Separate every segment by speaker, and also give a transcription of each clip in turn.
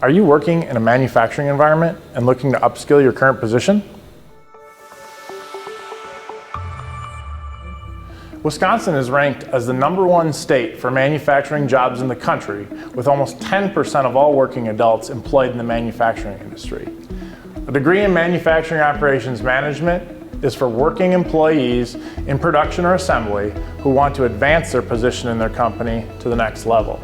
Speaker 1: Are you working in a manufacturing environment and looking to upskill your current position? Wisconsin is ranked as the #1 state for manufacturing jobs in the country, with almost 10% of all working adults employed in the manufacturing industry. A degree in manufacturing operations management is for working employees in production or assembly who want to advance their position in their company to the next level.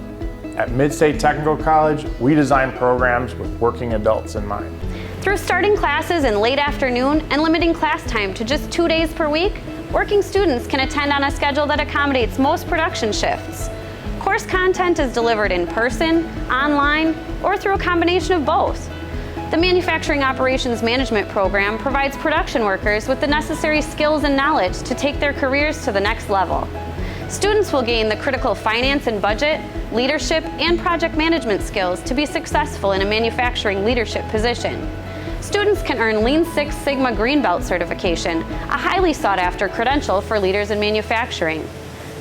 Speaker 1: At Midstate Technical College, we design programs with working adults in mind.
Speaker 2: Through starting classes in late afternoon and limiting class time to just 2 days per week, working students can attend on a schedule that accommodates most production shifts. Course content is delivered in person, online, or through a combination of both. The Manufacturing Operations Management program provides production workers with the necessary skills and knowledge to take their careers to the next level. Students will gain the critical finance and budget, leadership, and project management skills to be successful in a manufacturing leadership position. Students can earn Lean Six Sigma Green Belt certification, a highly sought-after credential for leaders in manufacturing.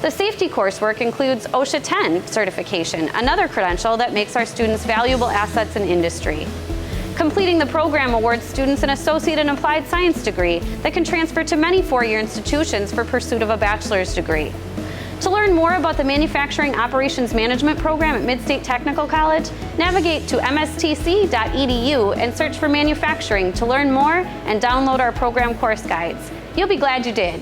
Speaker 2: The safety coursework includes OSHA 10 certification, another credential that makes our students valuable assets in industry. Completing the program awards students an associate in applied science degree that can transfer to many four-year institutions for pursuit of a bachelor's degree. To learn more about the Manufacturing Operations Management program at Midstate Technical College, navigate to mstc.edu and search for manufacturing to learn more and download our program course guides. You'll be glad you did.